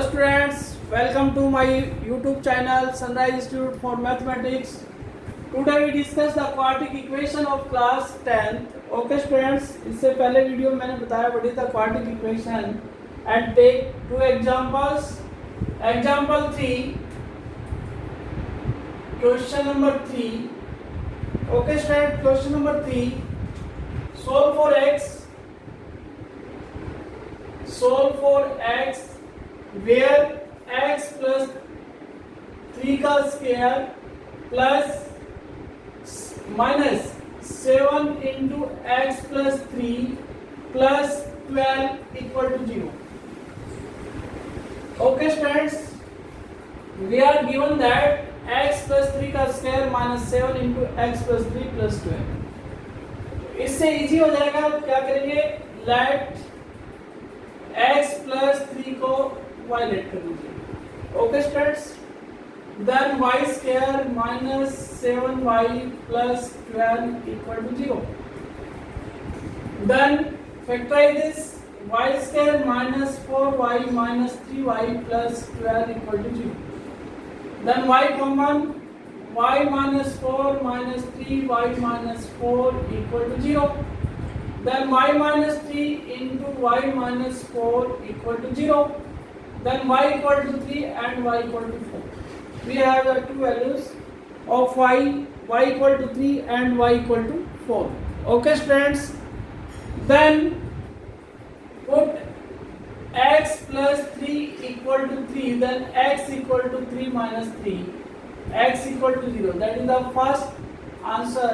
Students, welcome to my YouTube channel Sunrise Institute for Mathematics. Today we discuss the quadratic equation of class 10th. Okay students, इससे पहले video में मैंने बताया what is the quadratic equation and take two examples. Example 3, question number 3. Okay students, question number 3. Solve for x where x plus 3 का square plus minus 7 into x plus 3 plus 12 equal to 0. Okay students, we are given that x plus 3 का square minus 7 into x plus 3 plus 12. इससे easy हो जाएगा. क्या करेंगे, late x plus 3 को y let कर लीजिए. Okay students, then y square minus 7y plus 12 equal to 0. Then factorise this. y square minus 4y minus 3y plus 12 equal to 0. Then y common, y minus 4 minus 3y minus 4 equal to 0. Then y minus 3 into y minus 4 equal to 0. Then y equal to 3 and y equal to 4. We have the two values of y equal to 3 and y equal to 4. Okay students. Then put x plus 3 equal to 3. Then x equal to 3 minus 3. X equal to 0. That is the first answer.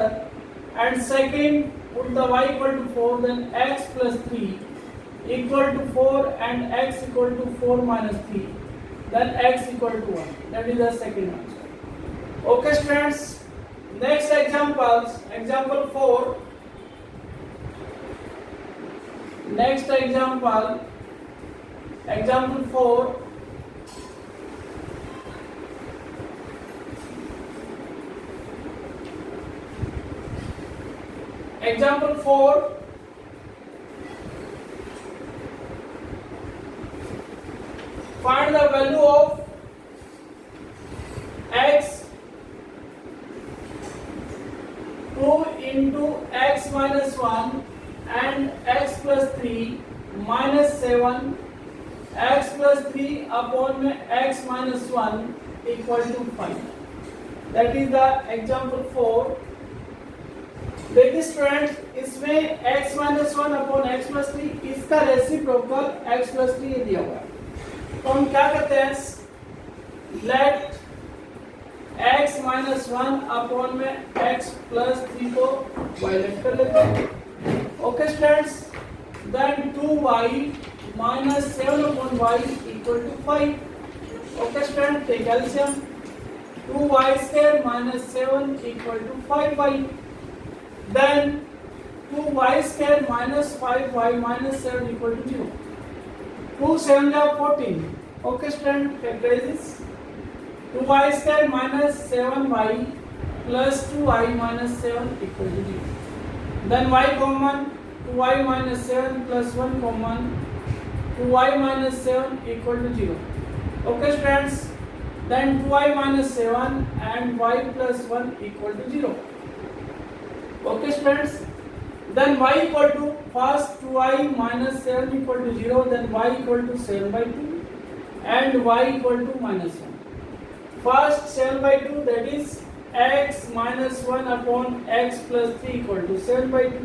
And second, put the y equal to 4, then x plus 3 equal to 4 and x equal to 4 minus 3, then x equal to 1. That is the second answer. Okay students, next examples. Example 4. Next example, example 4. Example 4. Find the value of x 2 into x minus 1 and x plus 3 minus 7 x plus 3 upon x minus 1 equal to 5. That is the example 4. देखिए student, इसमें x minus 1 upon x plus 3 इसका reciprocal x plus 3 दिया हुआ है. तो हम क्या करते हैं, लेट x माइनस 1 अपॉन में x प्लस 3 को y लेट कर लेते हैं. Okay students, then 2y minus 7 upon y equal to 5. Okay student, take LCM. 2y square minus 7 equal to 5y. Then 2y square minus 5y minus 7 equal to 0. 2 7 are 14. Okay student, factorize this. 2y square minus 7y plus 2y minus 7 equal to 0. Then y common, 2y minus 7 plus 1 common, 2y minus 7 equal to 0. Okay students, then 2y minus 7 and y plus 1 equal to 0. Okay students, then y equal to first 2y minus 7 equal to 0, then y equal to 7 by 2 and y equal to minus 1. First 7 by 2, that is x minus 1 upon x plus 3 equal to 7 by 2.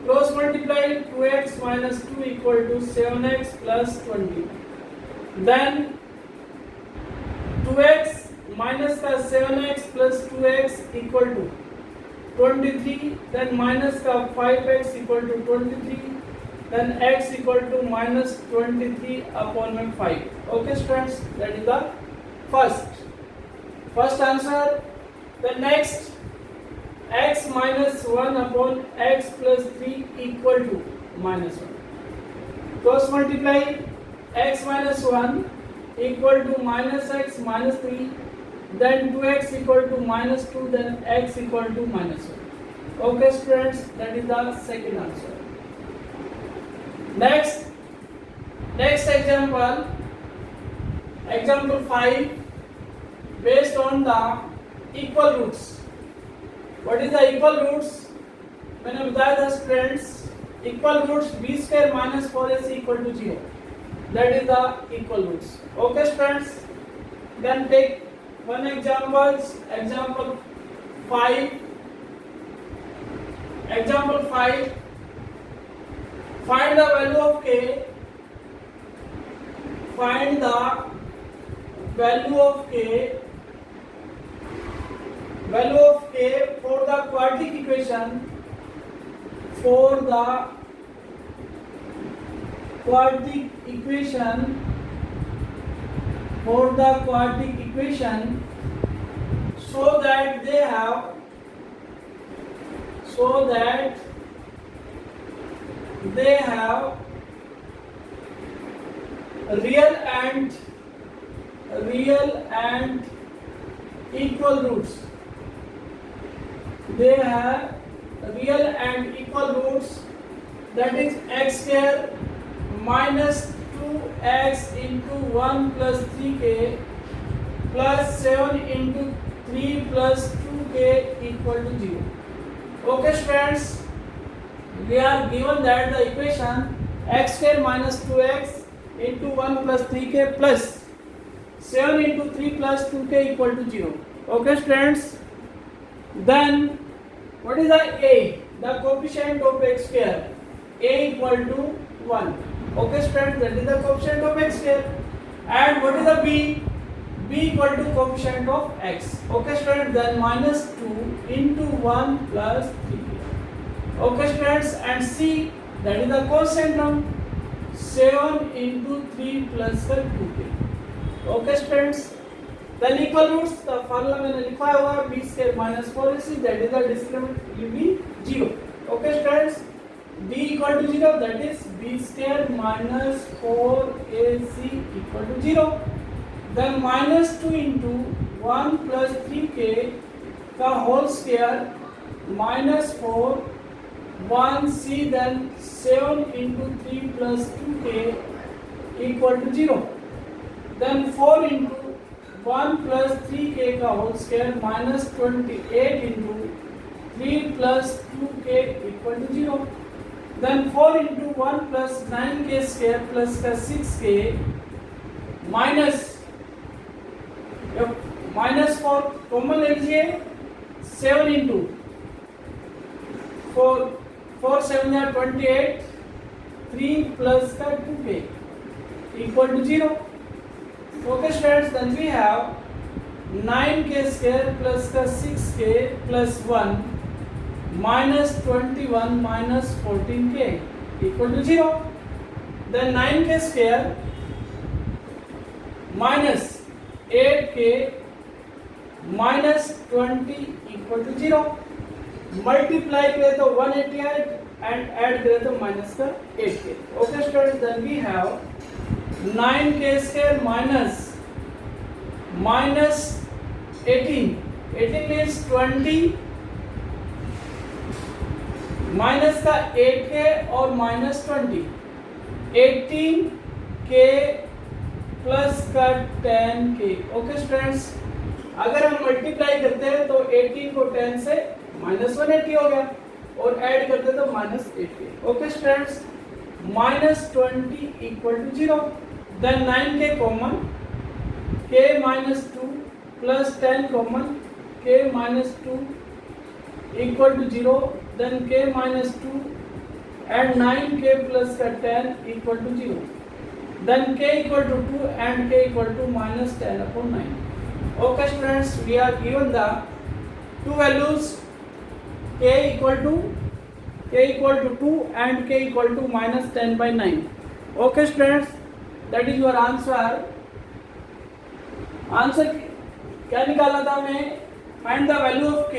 Cross multiply, 2x minus 2 equal to 7x plus 20. Then 2x minus का 7x plus 2x equal to 23, then minus का 5x equal to 23, then x equal to minus 23 upon 5. Okay students, that is the first answer. The next, x minus 1 upon x plus 3 equal to minus 1. Cross multiply, x minus 1 equal to minus x minus 3, then 2x equal to minus 2, then x equal to minus 1. Okay students, that is the second answer. Next example, Example 5, based on the equal roots. What is the equal roots? मैंने बताया था students, equal roots b square minus 4ac equal to 0. That is the equal roots. Okay students, then take one examples. Example 5. Example 5. Find the value of k. Find the value of k. Value of k for the quadratic equation. For the quadratic equation. For the quadratic equation, so that they have real and equal roots. They have real and equal roots, that is x square minus 2x into 1 plus 3k plus 7 into 3 plus 2k equal to 0. Okay students, we are given that the equation x square minus 2x into 1 plus 3k plus 7 into 3 plus 2k equal to 0. Okay students, then what is the a? The coefficient of x square, a equal to 1. Okay students, that is the coefficient of x square. And what is the b? B equal to coefficient of x. Okay students, then minus 2 into 1 plus 3. Okay students, and c, that is the constant term, 7 into 3 plus 2k. Okay students, then equal roots, the formula मैंने लिखा हुआ है b square minus 4ac, that is the discriminant will be 0. Okay students, b equal to 0, that is b square minus 4ac equal to 0. Then minus 2 into 1 plus 3k का whole square minus 4 1c, then 7 into 3 plus 2k equal to 0. Then 4 into 1 plus 3k का whole square minus 28 into 3 plus 2k equal to 0. Then 4 into 1 plus 9k square plus का 6k minus 4 कॉमन ले लीजिए, 7 into 4 7 are 28, 3 plus का 2k equal to 0. Okay students, then we have 9k square plus का 6k plus 1 minus 21 minus 14k equal to 0. Then 9k square minus 8k minus 20 equal to 0. Multiply करें तो 188 and add करें तो minus का 8k. Okay students, then we have 9k square minus 18 means 20 minus का 8k और minus 20, 18k plus का 10k. Okay students, अगर हम मल्टीप्लाई करते हैं तो 18 को 10 से माइनस 180 हो गया और ऐड करते तो minus 8k. Okay students, minus 20 equal to 0. Then 9k common, k minus 2 plus 10 common, k minus 2 equal to 0. Then k minus 2 and 9k plus का 10 equal to 0. Then k equal to 2 and k equal to minus 10 upon 9. Okay students, we are given the two values, k equal to 2 and k equal to minus 10 by 9. Okay students, that is your answer. Answer क्या निकाला था मैं? Find the value of k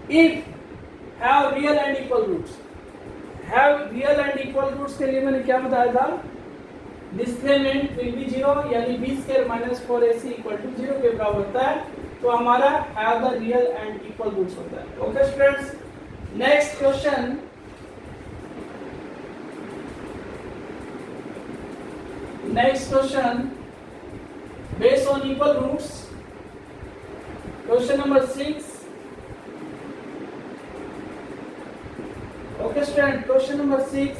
if have real and equal roots. Have real and equal roots के लिए मैंने क्या बताया था? डिस्क्रिमिनेंट विल बी 0, यानी b square minus 4ac equal to 0 के बराबर होता है. तो हमारा have the real and equal roots होता है. Okay students, next question. Next question based on equal roots. Question number 6. Okay, student. Question number 6.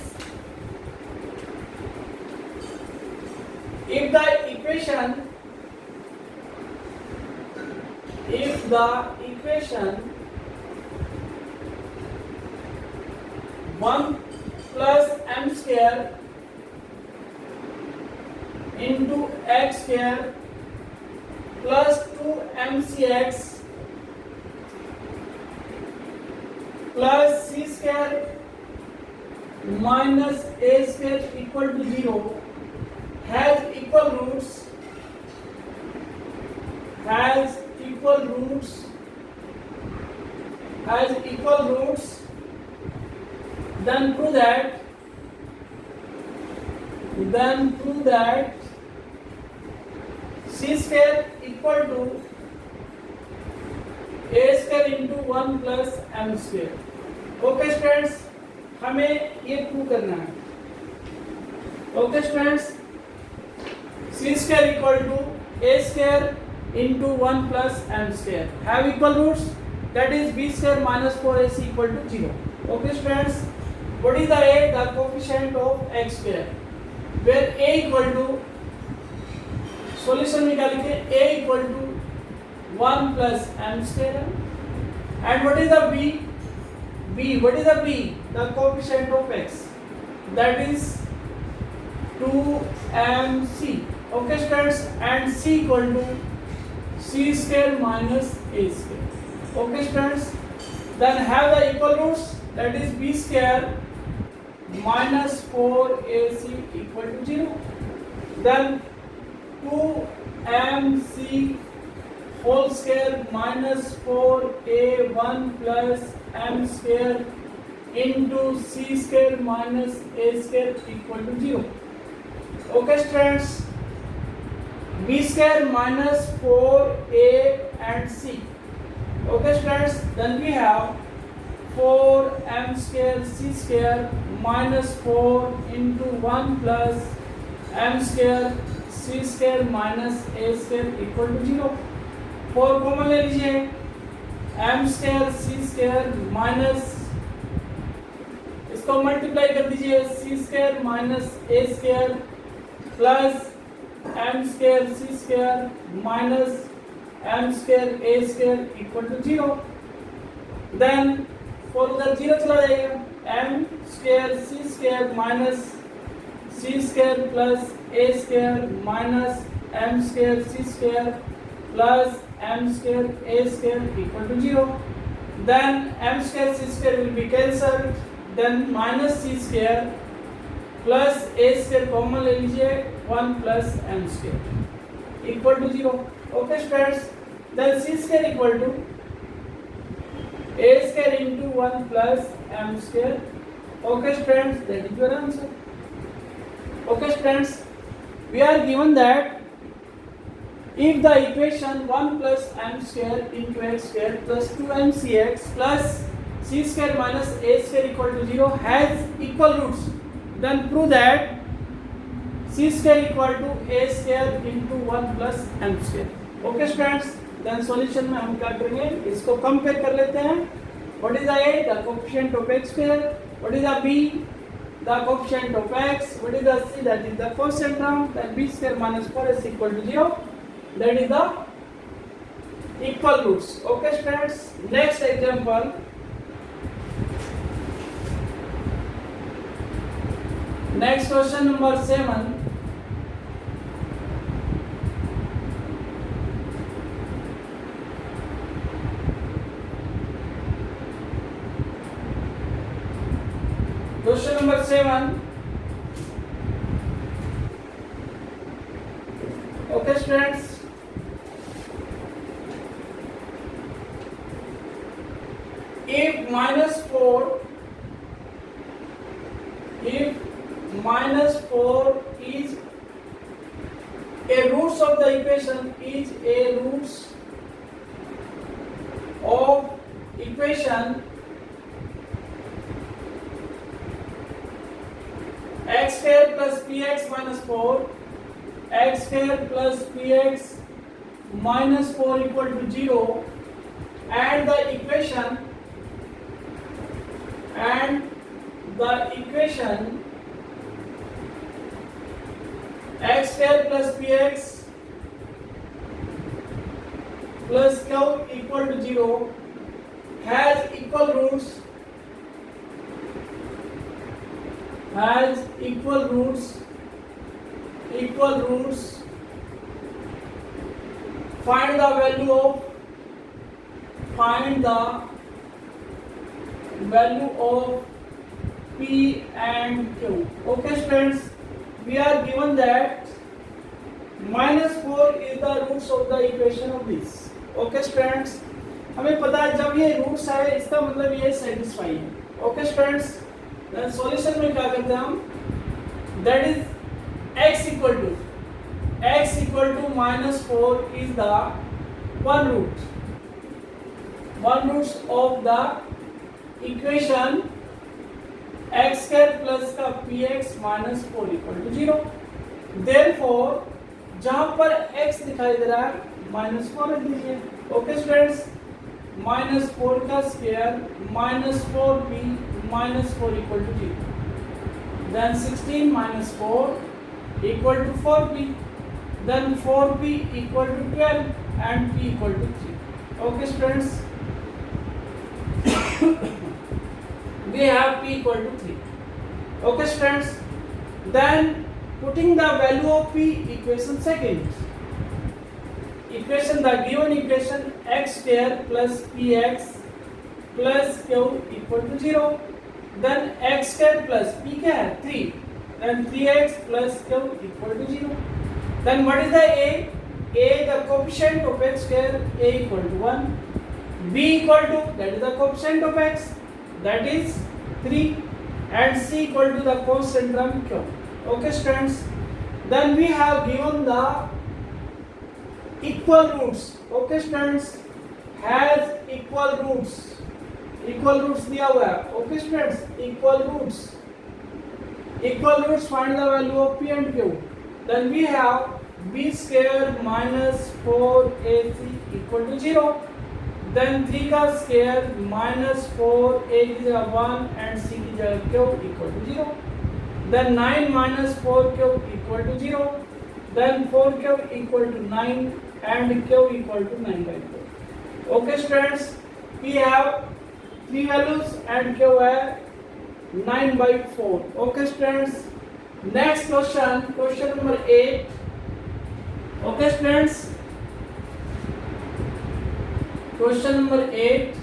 If the equation 1 plus m square into x square plus 2mcx plus c square minus a square equal to 0 has equal roots, then prove that c square equal to a square into 1 plus m square. Okay students, हमें ये prove करना है. Okay students, c square equal to a square into 1 plus m square have equal roots, that is b square minus 4ac equal to 0. Okay students, what is the a? The coefficient of x square, where a equal to, solution निकालिए, a equal to 1 plus m square. And what is the b? What is the b? The coefficient of x, that is 2mc. Okay students, and c equal to c square minus a square. Okay students, then have the equal roots, that is b square minus 4ac equal to 0. Then 2mc whole square minus 4a1 plus m square into c square minus a square equal to 0. Okay students, b square minus 4a and c. Okay students, then we have 4m square c square minus 4 into 1 plus m square c square minus a square equal to 0. 4 कॉमन ले लीजिए, m square c square minus, इसको multiply कर दीजिए, c square minus a square plus m square c square minus m square a square equal to 0. Then 4 उधर 0 चला जाएगा, m square c square minus c square plus a square minus m square c square plus m square a square equal to 0. Then m square c square will be cancelled. Then minus c square plus a square common ले लीजिए, 1 plus m square equal to 0. Okay students, then c square equal to a square into 1 plus m square. Okay students, that is your answer. Okay students, we are given that if the equation 1 plus m square into x square plus 2mcx plus c square minus a square equal to 0 has equal roots, then prove that c square equal to a square into 1 plus m square. Okay students, then solution में हम क्या करेंगे, इसको compare कर लेते हैं. What is the a? The coefficient of x square. What is the b? The coefficient of x. What is the c? That is the constant term. Then b square minus 4ac equal to 0. That is the equal roots. Okay students, next example. Next question number 7. Question number 7. Okay students, if minus 4 is a roots of the equation is a roots of equation x square plus px minus 4 x square plus px minus 4 equal to 0, and the equation x square plus px plus q equal to 0 has equal roots find the value of p and q. Okay students, we are given that minus 4 is the roots of the equation of this. Okay students, हमें पता है जब ये roots है इसका मतलब ये satisfy है. ओके स्टूडेंट्स, देन सॉल्यूशन में क्या करते हैं हम, that is x equal to minus 4 is the one root of the equation x square plus का px minus 4 equal to 0. therefore जहां पर x दिखाई दे रहा है minus 4 रख दीजिए. ओके स्टूडेंट्स, minus 4 का square minus 4p minus 4 equal to 0. then 16 minus 4 equal to 4p. then 4p equal to 12 and p equal to 3. okay students, we have p equal to 3. okay students, then putting the value of p, equation second, the given equation x square plus px plus q equal to 0. then x square plus p क्या है 3, then 3x plus q equal to 0. then what is the a? The coefficient of x square, a equal to 1. b equal to, that is the coefficient of x, that is 3, and c equal to the constant term q. okay students, then we have given the equal roots. okay students, has equal roots दिया हुआ है. okay students, equal roots find the value of p and q. then we have b square minus 4ac equal to 0. then 3 का square minus 4a की जगह 1 and c की जगह q equal to 0. then 9 minus 4q equal to 0. then 4q equal to 9 and q equal to 9 by 4. okay students, we have 3 values and q है 9 by 4. okay students, next question number 8. okay students, question number 8.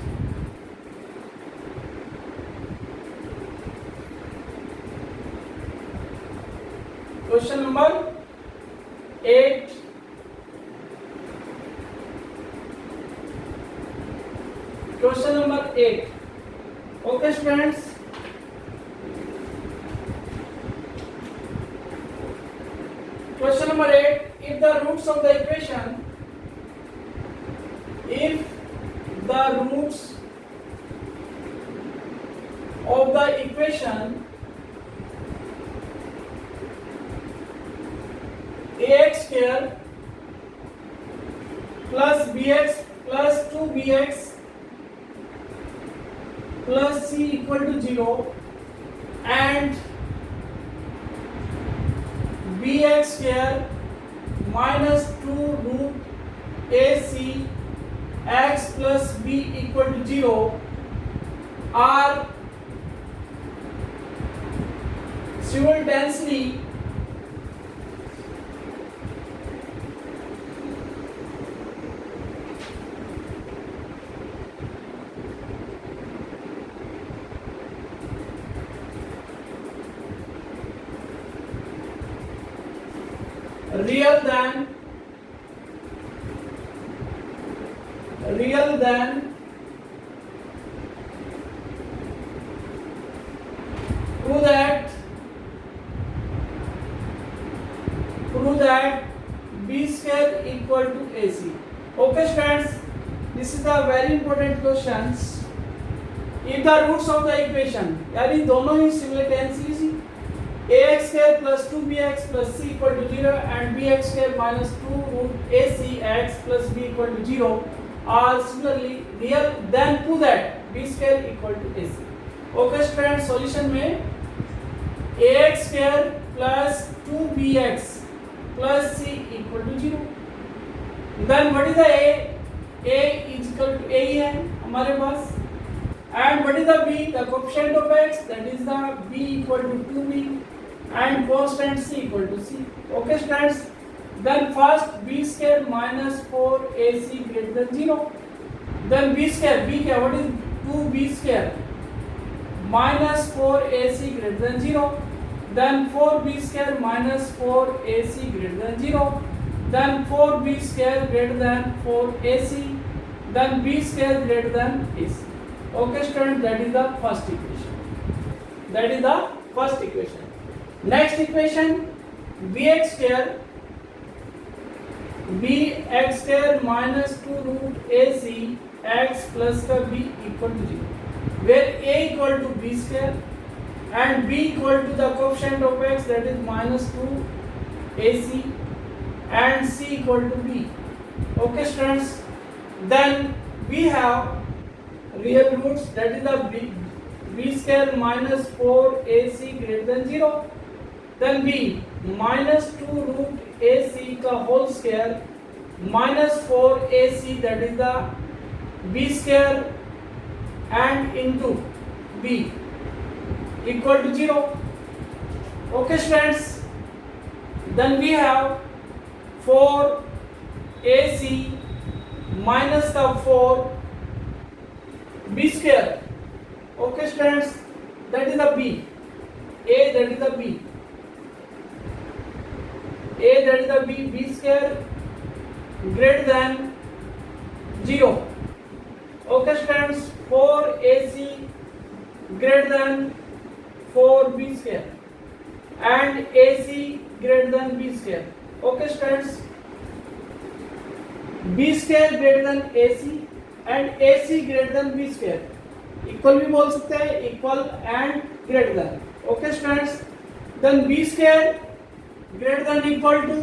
question number 8. question number 8. okay students, question number 8. if the roots of the equation ax square plus bx plus 2bx plus c equal to 0 and bx square minus 2 root ac x plus b equal to 0 are simultaneously real than prove that b square equal to ac. okay students, this is a very important questions. if the roots of the equation यानी दोनों ही simultaneously ax square plus 2bx plus c equal to 0 and bx square minus 2 root acx plus b equal to 0 are similarly real, then prove that b square equal to ac. Okay students, solution में ax square plus 2bx plus c equal to 0. Then what is the a? A is equal to a ही है हमारे पास. And what is the b? The coefficient of x, that is the b equal to 2b and constant c equal to c. Okay students. Then first b square minus 4ac greater than 0. Then b square, b क्या? What is 2b square minus 4ac greater than 0. Then 4b square minus 4ac greater than 0. Then 4b square greater than 4ac. Then b square greater than ac. Okay students, that is the first equation. That is the first equation. Next equation, bx square minus 2 root ac x plus का b equal to 0, where a equal to b square and b equal to the coefficient of x, that is minus 2 ac and c equal to b. Okay students, then we have real roots, that is the b square minus 4ac greater than 0. Then b minus 2 root ac का whole square minus 4ac, that is the b square and into b equal to 0. Okay students, then we have 4ac minus the 4 b square. Okay students, that is the b. A, that is the b. A, that is the b. B square greater than 0. Okay students, 4ac greater than 4b square and ac greater than b square. Okay students, b square greater than ac and ac greater than b square. Equal भी बोल सकते हैं, equal and greater than. Okay students, then b square greater than equal to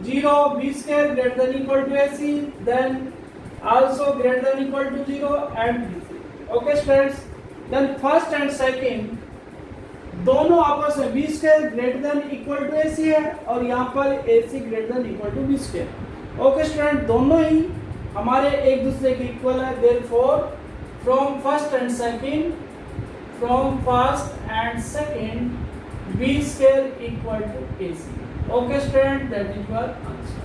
0, b square greater than equal to ac, then also greater than equal to 0 and b. Okay students, then first and second दोनों आपस में b square greater than equal to ac है और यहाँ पर ac greater than equal to b square. Okay student, दोनों ही हमारे एक दूसरे के इक्वल है. Therefore from first and second b square equal to ac. Okay student, that is your answer.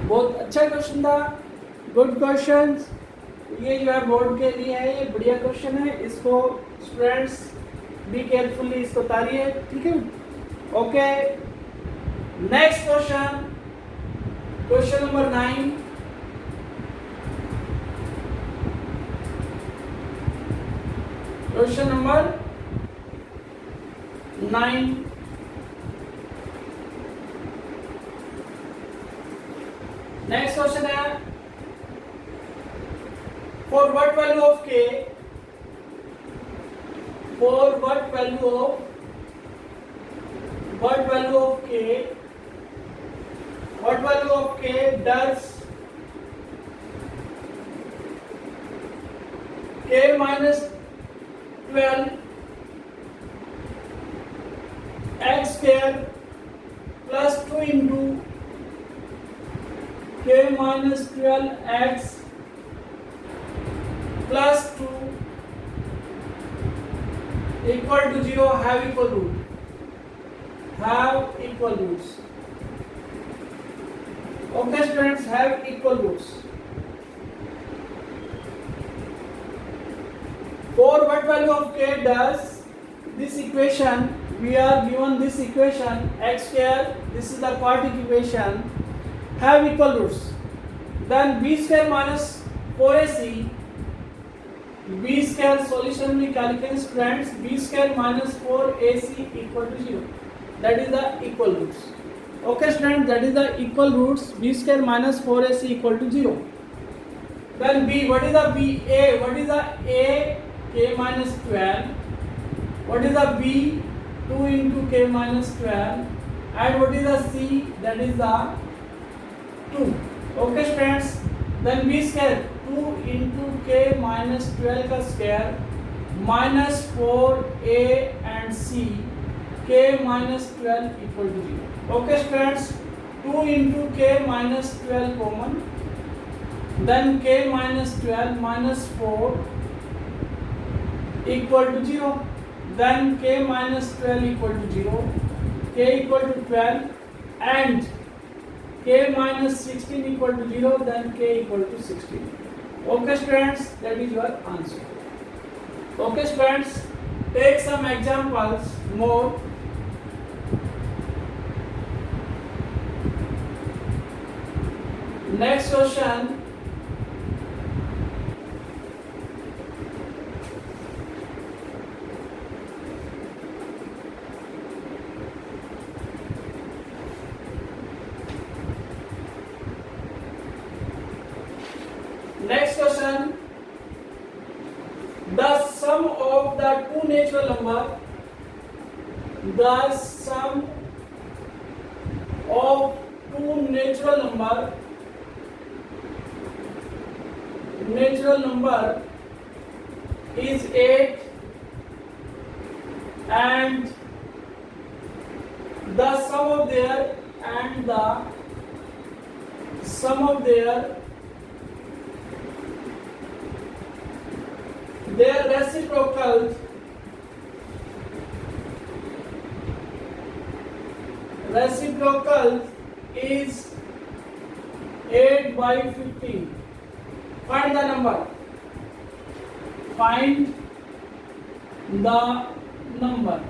बहुत अच्छा क्वेश्चन था, गुड क्वेश्चन. ये जो है बोर्ड के लिए है, ये बढ़िया क्वेश्चन है. इसको स्टूडेंट्स बी केयरफुली इसको तारिए, ठीक है. Okay, next question, question number 9. Question number 9. Next question है, for what value of k, for what value of k, what value of k does k minus 12 x square plus 2 into k minus 12 x plus 2 equal to 0 have equal root, have equal roots. Okay students, have equal roots. For what value of k does this equation, we are given this equation x square, this is the quadratic equation, have equal roots. Then b square minus 4ac, b square solution में क्या लिखेंगे students, b square minus 4ac equal to 0, that is the equal roots. Okay students, that is the equal roots, b square minus 4ac equal to 0. Then b, what is the b? A, what is the a? K minus 12. What is the b? 2 into k minus 12, and what is the c? That is the 2. Okay students, then b square 2 into k minus 12 का square minus 4a and c k minus 12 equal to 0. Okay students, 2 into k minus 12 common, then k minus 12 minus 4 equal to 0, then k minus 12 equal to 0, k equal to 12, and k minus 16 equal to 0, then k equal to 16. Okay students, that is your answer. Okay students, take some examples more. Next question. Next question. The sum of the two natural number, the sum of two natural number is 8, and the sum of their reciprocal is 8 by 15. Find the number. Find the number.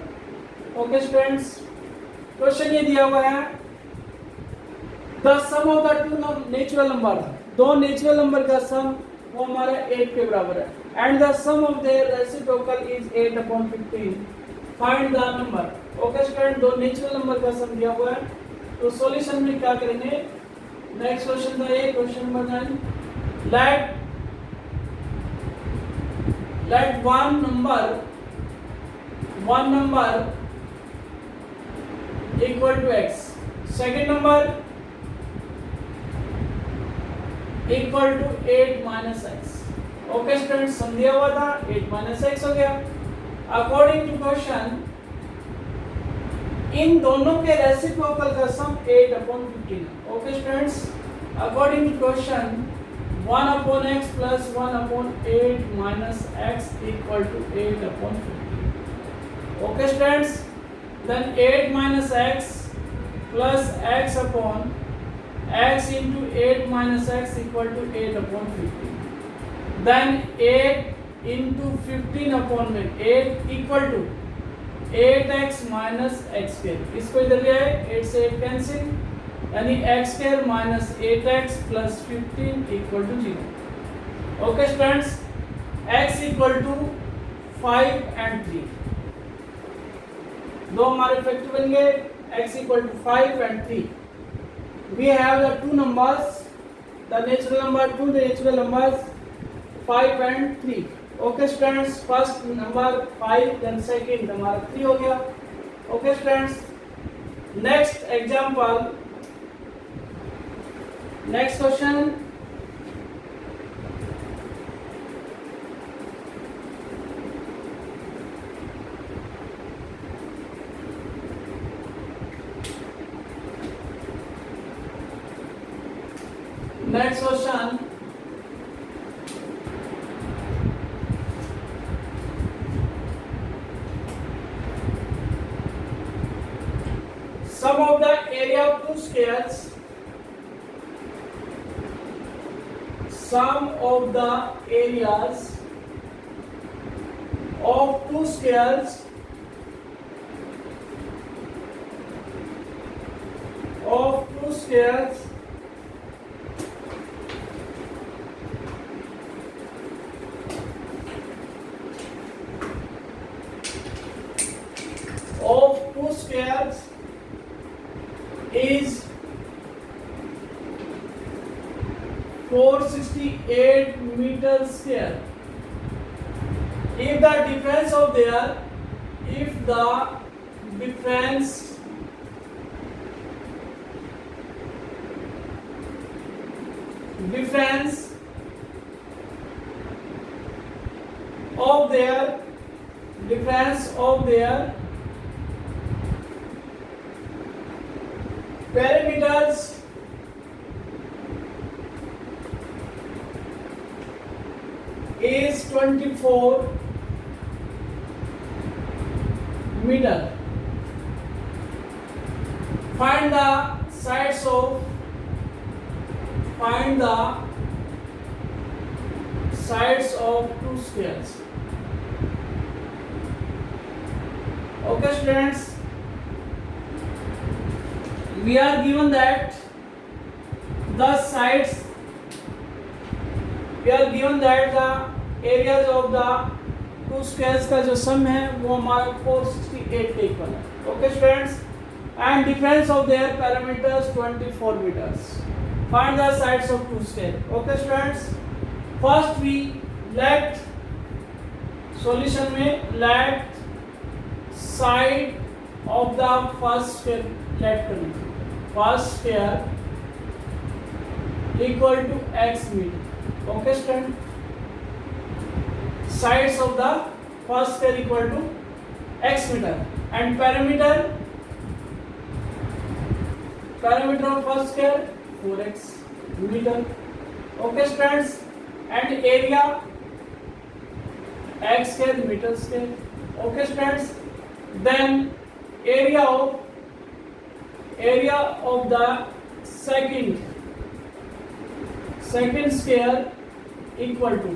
Okay students, question ये दिया हुआ है, the sum of the two natural number, दो natural number का sum वो हमारा 8 के बराबर है, and the sum of their reciprocal is 8 upon 15. Find the number. Okay student, दो नेचुरल नंबर का सम दिया हुआ है, तो सॉल्यूशन में क्या करेंगे. नेक्स्ट क्वेश्चन था ये, question number 9. let one number equal to x, second number equal to 8 minus x. Okay student, sum दिया हुआ था 8 माइनस एक्स हो गया. अकॉर्डिंग टू क्वेश्चन इन दोनों के रेसिप्रोकल का sum 8 upon 15. Okay students, according to question 1 upon x plus 1 upon 8 minus x equal to 8 upon 15. Okay students, then 8 minus x plus x upon x into 8 minus x equal to 8 upon 15. Then 8 into 15 upon 8 equal to 8x minus x square. इसको इधर ले आए, 8 से 8 cancel, यानी x square minus 8x plus 15 equal to 0. Okay students, x equal to 5 and 3, दो हमारे factor बन गए, x equal to 5 and 3. We have the two numbers, the natural number, two natural numbers 5 and 3. Okay students, first number 5, then second हमारा 3 हो गया. Okay students, next example, next question. Next question. Sum of the area of two squares. Sum of the areas of two squares is 468 meters square. If the difference of their difference of their parameters is 24 meter. Find the sides of two squares. Okay students, we are given that the sides, we are given that the areas of the to squares का जो सम है वो हमारा 468 के equal है. Okay students, and difference of their perimeters 24 metres. Find the sides of two square. Okay students, first we let solution में let side of the first square let करें. First square equal to x metre. Okay student, sides of the first square equal to x meter and parameter of first square 4x meter. Okay students, and area x square meter square. Okay students, then area of the second square equal to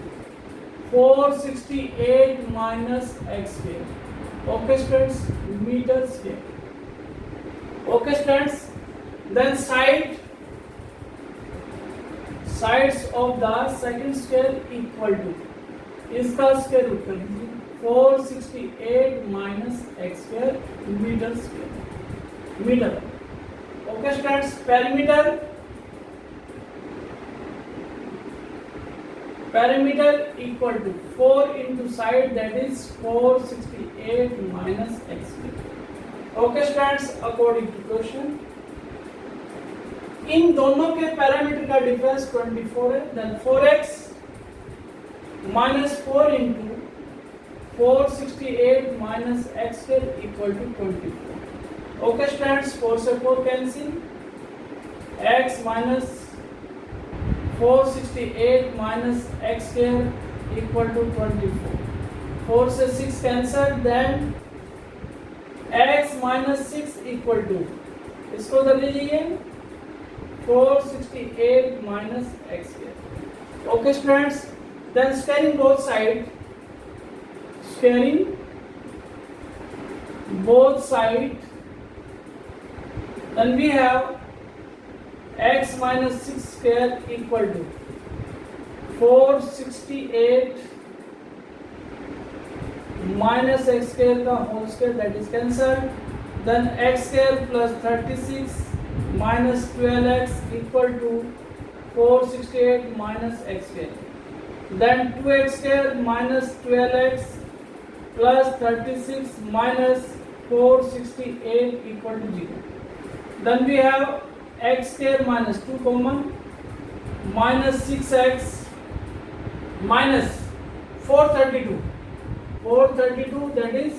468 minus x square. Okay students, meter square. Okay students, then sides of the second square equal to, इसका square root कर दीजिए, 468 minus x square meter square. Metre. Okay students, perimeter equal to 4 into side, that is 468 minus x square. Okay students, according to question, इन दोनों के perimeter का difference 24 है. Then 4x minus 4 into 468 minus x square equal to 24. Okay students, 4 से 4 cancel, x minus 468 minus x square equal to 24. 4 से 6 cancel, then x minus 6 equal to, इसको कर लीजिए 468 minus x square. Okay students, then squaring both sides, then we have x minus 6 square equal to 468 minus x square का whole square, that is cancelled. Then x square plus 36 minus 12x equal to 468 minus x square. Then 2x square minus 12x plus 36 minus 468 equal to 0. Then we have x square minus 2 common, minus 6x minus 432, that is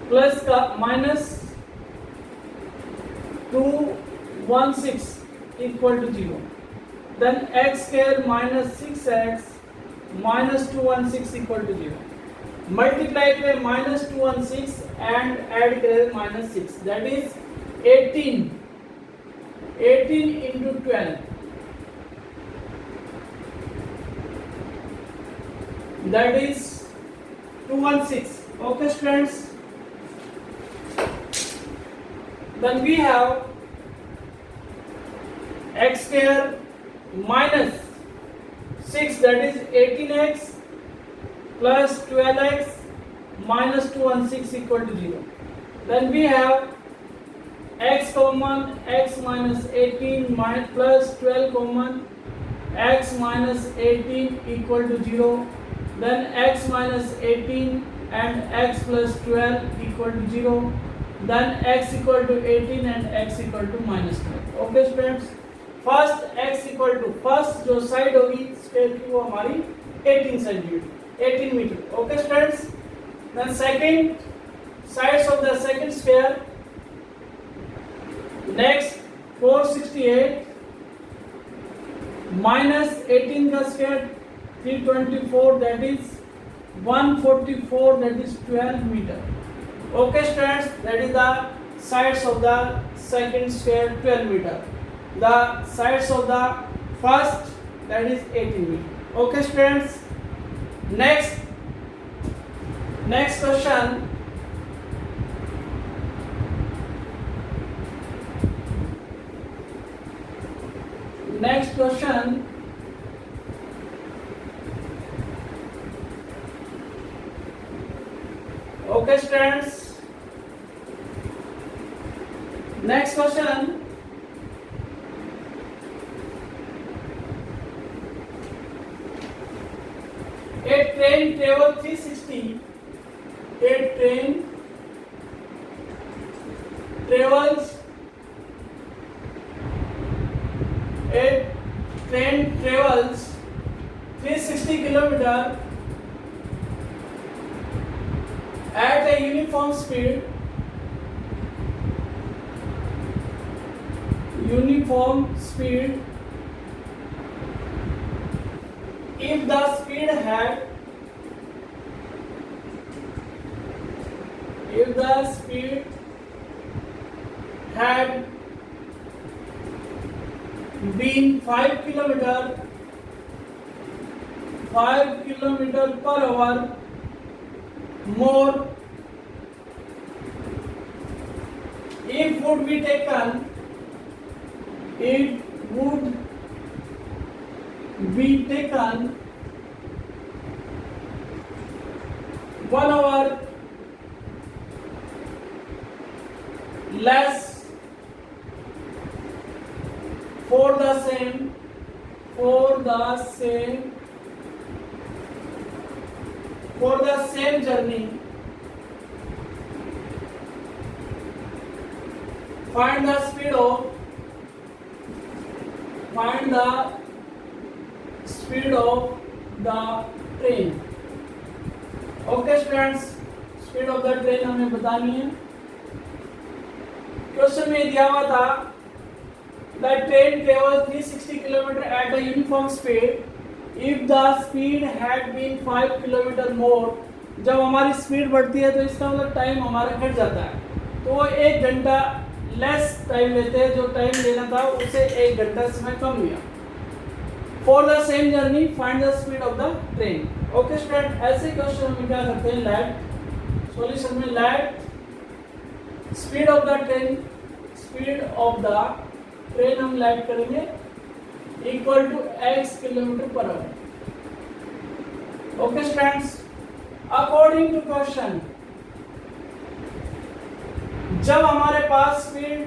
plus का minus 216 equal to 0. Then x square minus 6x minus 216 equal to 0. Multiply करें minus 216 and add करें minus 6, that is 18 into 12, that is 216. Okay students, then we have x square minus 6, that is 18x plus 12x minus 216 equal to 0. Then we have x common, x minus 18 plus 12 common, x minus 18 equal to 0. Then x minus 18 and x plus 12 equal to 0. then x equal to 18 and x equal to minus 12. Okay students, first x equal to first जो side होगी square की वो हमारी 18 centimetre 18 metre. Okay students, then second sides of the second square, next 468 minus 18 का square 324, that is 144, that is 12 meter. Okay students, that is the sides of the second square 12 meter. The sides of the first, that is 18 meter. Okay students, next question. Next question. Okay students, next question. A train travels 360. A train travels 360 kilometer at a uniform speed. If the speed had been 5 kilometer per hour more, it would be taken 1 hour less for the same journey. Find the speed of the train. Okay students, speed of the train हमें बतानी है. Question में दिया हुआ था the train travels 360 km at a uniform speed if the speed had been 5 km more. जब हमारी speed बढ़ती है तो इसका मतलब टाइम हमारा घट जाता है, तो वो 1 घंटा लेस टाइम लेते हैं, जो टाइम लेना था उसे 1 घंटा समय कम लिया. For the same journey find the speed of the train. Okay student, ऐसे क्वेश्चन में क्या करते हैं, लेट सॉल्यूशन में let speed of the train हम लेट करेंगे equal to x kilometre per hour. Okay students, according to question, जब हमारे पास स्पीड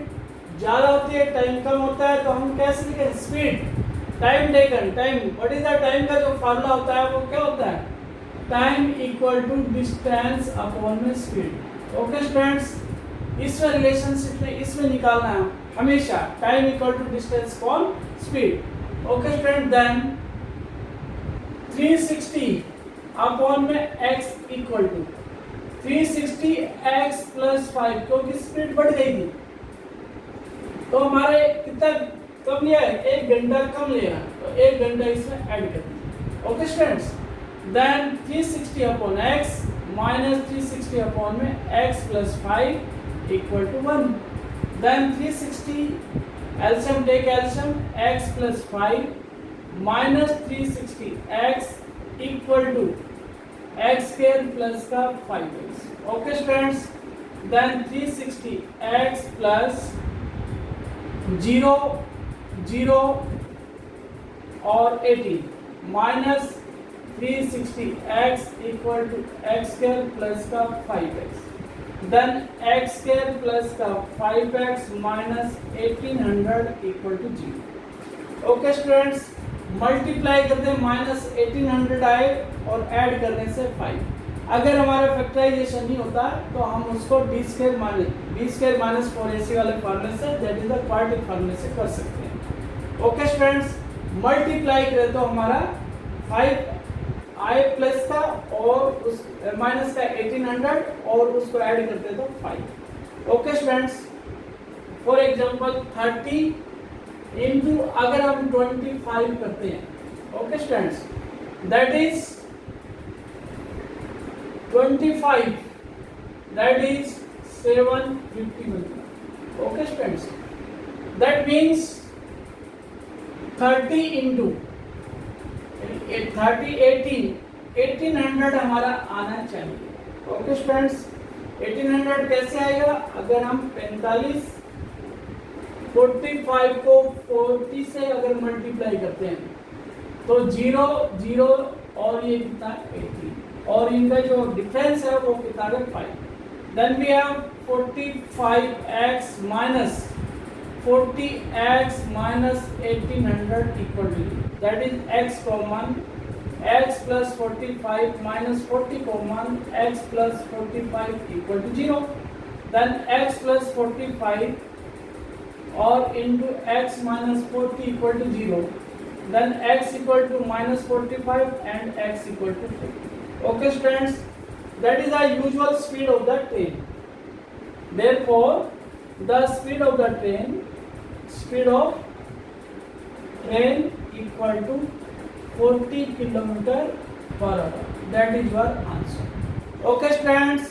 ज्यादा होती है टाइम कम होता है, तो हम कैसे लिखें speed time taken. Time what is the time का जो फार्मूला होता है वो क्या होता है, time equal to distance upon में स्पीड. ओके स्टूडेंट्स, इसमें रिलेशनशिप में इसमें निकालना है हमेशा time equal to distance upon speed. Okay student, then 360 upon में x equal to 360x plus 5, क्योंकि स्पीड बढ़ गई थी तो हमारे कितना कम लिया है, 1 घंटा कम लिया, तो 1 घंटा इसमें ऐड कर दीजिए. Okay students, then 360 upon x minus 360 upon में x plus 5 equal to 1. Then 360 LCM take LCM, x plus 5 minus 360x equal to x square plus का 5x. Okay students, then 360x plus 0 0 और 18 minus 360x equal to x square plus का 5x. Then x square plus का 5x minus 1800 equal to 0. Okay students, multiply करते हैं minus 1800 आए और add करने से 5. अगर हमारा फैक्टराइजेशन नहीं होता तो हम उसको डी स्क्वायर माइनस 4ac वाले फॉर्मूले से, दैट इज द क्वाड्रेटिक फॉर्मूले से कर सकते हैं। ओके स्टूडेंट्स, मल्टीप्लाई करें तो हमारा 5i प्लस का और उस माइनस का 1800 और उसको ऐड करते तो 5। Okay students, for example 30 into अगर हम 25 करते हैं, okay students, that is 25, that is 750 okay students, that means 30 into 30 1800 हमारा आना चाहिए। ओके स्टूडेंट्स, 1800 कैसे आएगा? अगर हम 45 को 40 से अगर मल्टीप्लाई करते हैं तो 0 0 और ये कितना 80 और इनका जो डिफरेंस है वो कितना है 5। Then we have 45x minus 40x minus 1800 equal to, that is x common, x plus 45 minus 40 common, x plus 45 equal to 0। Then x plus 45 और into x minus 40 equal to 0, then x equal to minus 45 and x equal to 40। Okay students, that is the usual speed of the train. Therefore, the speed of train equal to 40 km/h. That is your answer. Okay students.